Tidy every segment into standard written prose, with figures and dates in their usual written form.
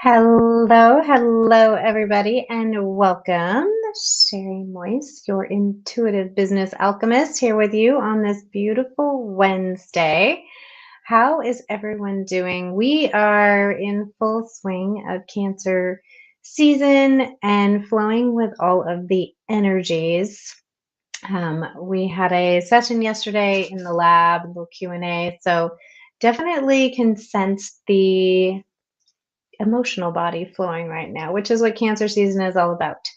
Hello, everybody, and welcome. Sherry Moise, your intuitive business alchemist, here with you on this beautiful Wednesday. How is everyone doing? We are in full swing of Cancer season and flowing with all of the energies. We had a session yesterday in the lab, a little Q&A, so definitely can sense the emotional body flowing right now, which is what Cancer season is all about.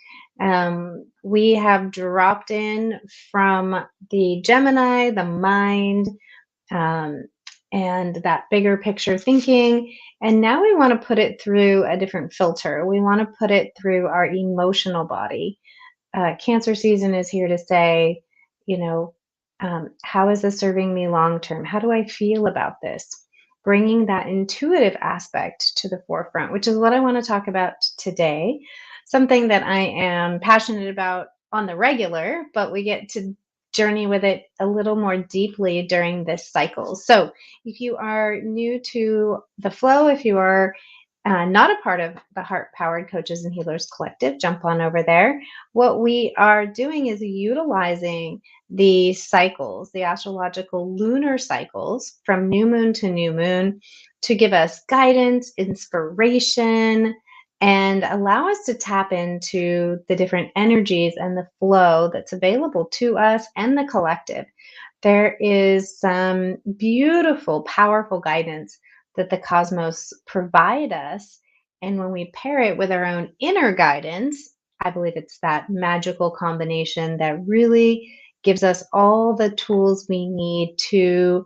We have dropped in from the Gemini, the mind, um, and that bigger picture thinking. And now we want to put it through a different filter. We want to put it through our emotional body. Cancer season is here to say, you know, how is this serving me long term? How do I feel about this? Bringing that intuitive aspect to the forefront, which is what I want to talk about today. Something that I am passionate about on the regular, but we get to journey with it a little more deeply during this cycle. So, if you are new to the flow, if you are not a part of the Heart Powered Coaches and Healers Collective, jump on over there. What we are doing is utilizing the cycles, the astrological lunar cycles from new moon to new moon to give us guidance, inspiration, and allow us to tap into the different energies and the flow that's available to us and the collective. There is some beautiful, powerful guidance that the cosmos provide us. And when we pair it with our own inner guidance, I believe it's that magical combination that really gives us all the tools we need to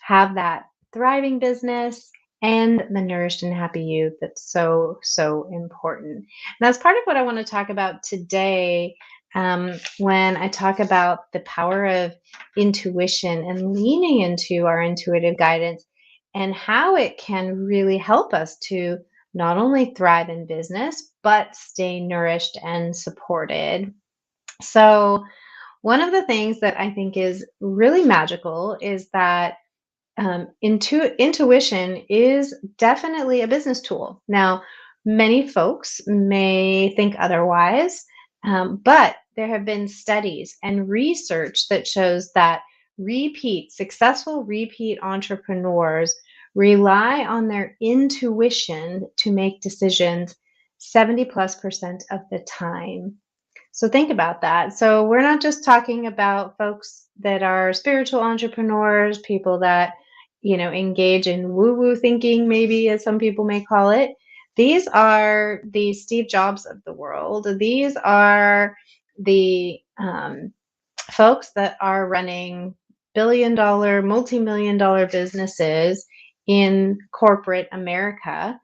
have that thriving business and the nourished and happy youth that's so important. And that's part of what I want to talk about today when I talk about the power of intuition and leaning into our intuitive guidance and how it can really help us to not only thrive in business, but stay nourished and supported. So, one of the things that I think is really magical is that intuition is definitely a business tool. Now, many folks may think otherwise, but there have been studies and research that shows that successful repeat entrepreneurs rely on their intuition to make decisions 70 plus percent of the time. So think about that. So we're not just talking about folks that are spiritual entrepreneurs, people that, engage in woo-woo thinking, maybe as some people may call it. These are the Steve Jobs of the world. These are the folks that are running billion-dollar, multi-million-dollar businesses in corporate America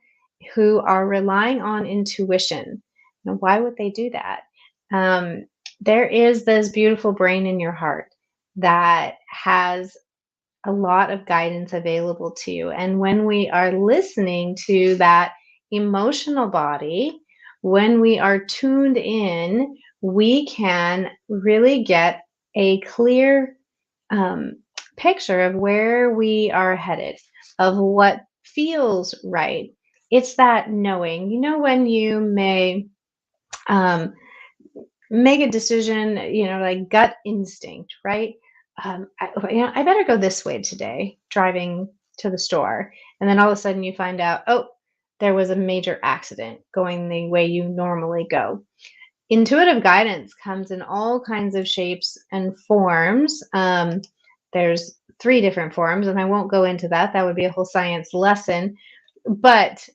who are relying on intuition. Now, why would they do that? There is this beautiful brain in your heart that has a lot of guidance available to you. And when we are listening to that emotional body, when we are tuned in, we can really get a clear picture of where we are headed, of what feels right. It's that knowing, when you may um, make a decision, like gut instinct, right? I better go this way today, driving to the store. And then all of a sudden you find out, oh, there was a major accident going the way you normally go. Intuitive guidance comes in all kinds of shapes and forms. There's three different forms, and I won't go into that. That would be a whole science lesson. But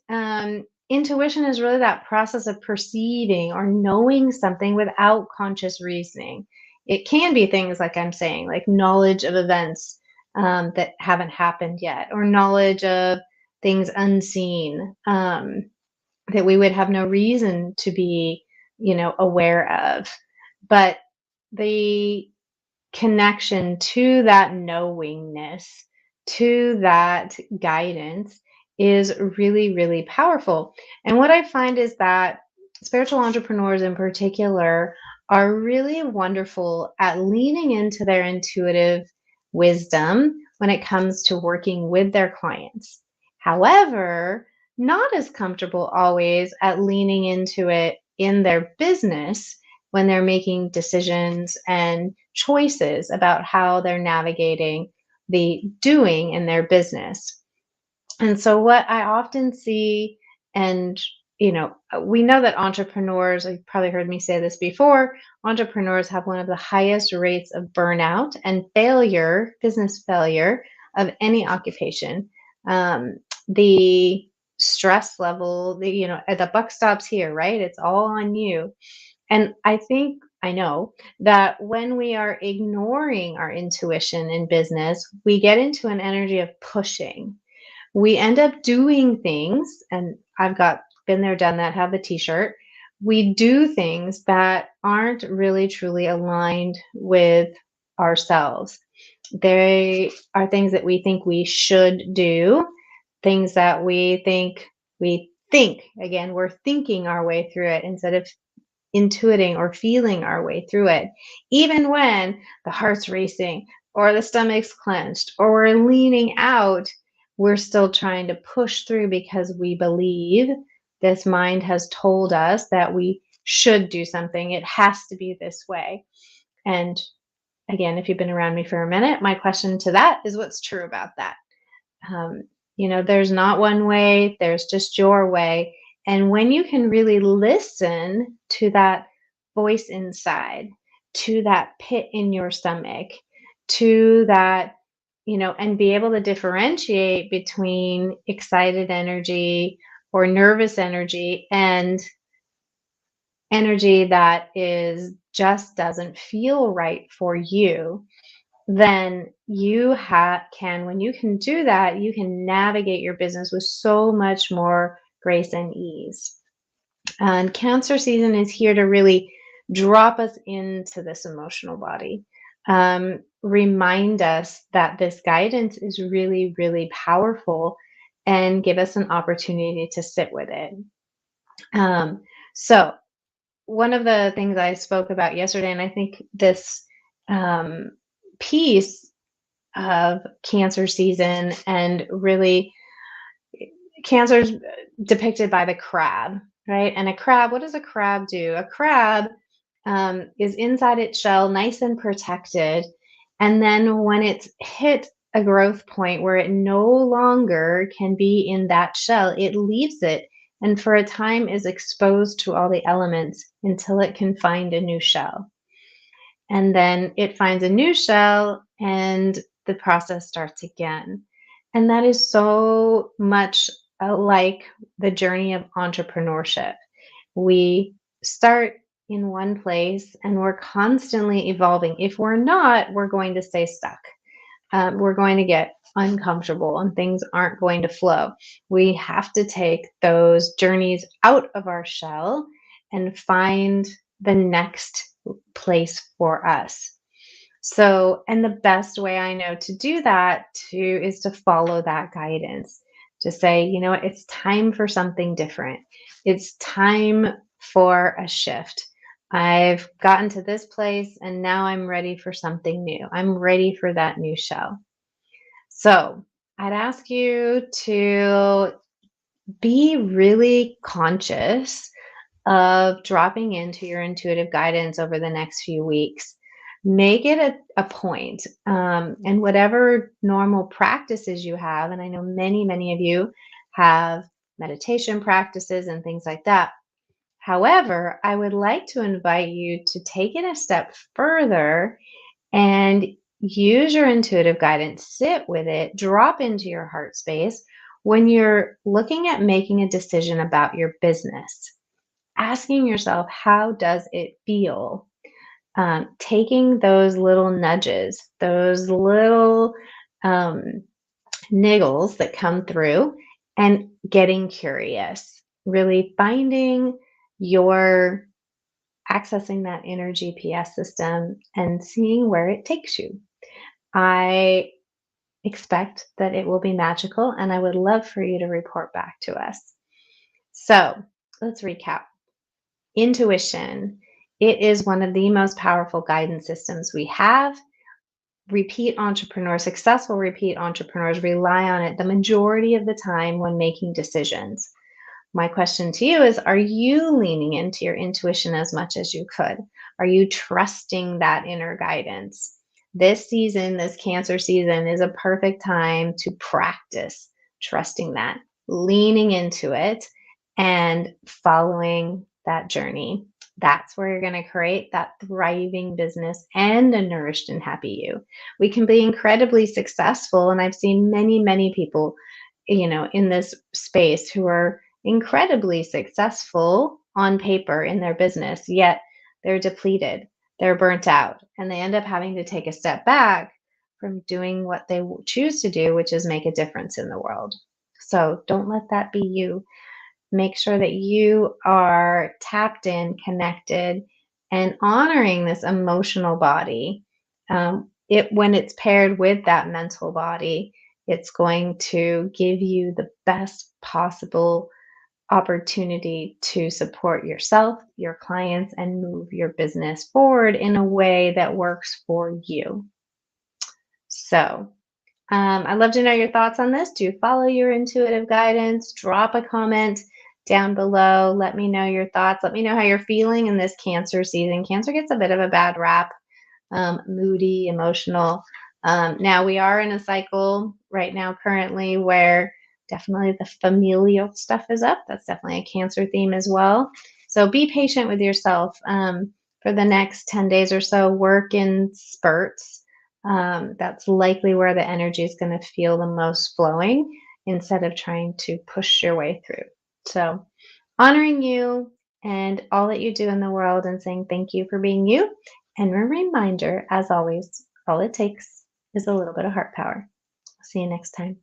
intuition is really that process of perceiving or knowing something without conscious reasoning. It can be things like I'm saying, like knowledge of events that haven't happened yet, or knowledge of things unseen that we would have no reason to be, aware of. But the connection to that knowingness, to that guidance is really, really powerful. And what I find is that spiritual entrepreneurs in particular are really wonderful at leaning into their intuitive wisdom when it comes to working with their clients. However, not as comfortable always at leaning into it in their business when they're making decisions and choices about how they're navigating the doing in their business. And so, what I often see, and we know that entrepreneurs, you've probably heard me say this before, entrepreneurs have one of the highest rates of burnout and failure, business failure of any occupation. The stress level, the buck stops here, right? It's all on you. And I know that when we are ignoring our intuition in business, we get into an energy of pushing. We end up doing things, and I've got been there, done that, have the t-shirt. We do things that aren't really truly aligned with ourselves. They are things that we think we should do, things that we think again, we're thinking our way through it instead of intuiting or feeling our way through it, even when the heart's racing or the stomach's clenched or we're leaning out, we're still trying to push through because we believe this mind has told us that we should do something. It has to be this way. And again, if you've been around me for a minute, my question to that is what's true about that? Um, there's not one way, there's just your way. And when you can really listen to that voice inside, to that pit in your stomach, to that, and be able to differentiate between excited energy or nervous energy and energy that is just doesn't feel right for you, then when you can do that, you can navigate your business with so much more grace and ease. And Cancer season is here to really drop us into this emotional body, remind us that this guidance is really, really powerful, and give us an opportunity to sit with it. So, one of the things I spoke about yesterday, and I think this um, piece of Cancer season, and really Cancer's depicted by the crab, right? And a crab, what does a crab do? A crab is inside its shell, nice and protected. And then when it's hit a growth point where it no longer can be in that shell, it leaves it and for a time is exposed to all the elements until it can find a new shell. And then it finds a new shell and the process starts again. And that is so much like the journey of entrepreneurship. We start in one place and we're constantly evolving. If we're not, we're going to stay stuck. We're going to get uncomfortable and things aren't going to flow. We have to take those journeys out of our shell and find the next place for us. So, and the best way I know to do that too is to follow that guidance. To say, it's time for something different. It's time for a shift. I've gotten to this place and now I'm ready for something new. I'm ready for that new shell. So, I'd ask you to be really conscious of dropping into your intuitive guidance over the next few weeks. Make it a point, and whatever normal practices you have, and I know many, many of you have meditation practices and things like that. However, I would like to invite you to take it a step further and use your intuitive guidance, sit with it, drop into your heart space when you're looking at making a decision about your business, asking yourself, how does it feel? Taking those little nudges, those little um, niggles that come through, and getting curious, really finding your accessing that inner GPS system and seeing where it takes you. I expect that it will be magical, and I would love for you to report back to us. So let's recap. Intuition. It is one of the most powerful guidance systems we have. repeat entrepreneurs, successful repeat entrepreneurs rely on it the majority of the time when making decisions. My question to you is, are you leaning into your intuition as much as you could? Are you trusting that inner guidance? This season, this Cancer season, is a perfect time to practice trusting that, leaning into it, and following that journey. That's where you're going to create that thriving business and a nourished and happy you. We can be incredibly successful, and I've seen many, many people, in this space who are incredibly successful on paper in their business, yet they're depleted, they're burnt out, and they end up having to take a step back from doing what they choose to do, which is make a difference in the world. So don't let that be you. Make sure that you are tapped in, connected, and honoring this emotional body. When it's paired with that mental body, it's going to give you the best possible opportunity to support yourself, your clients, and move your business forward in a way that works for you. So, I'd love to know your thoughts on this. Do you follow your intuitive guidance? Drop a comment down below. Let me know your thoughts. Let me know how you're feeling in this Cancer season. Cancer gets a bit of a bad rap, moody, emotional. Now we are in a cycle right now currently where definitely the familial stuff is up. That's definitely a Cancer theme as well. So be patient with yourself. For the next 10 days or so, work in spurts. That's likely where the energy is going to feel the most flowing instead of trying to push your way through. So honoring you and all that you do in the world and saying thank you for being you. And a reminder, as always, all it takes is a little bit of heart power. See you next time.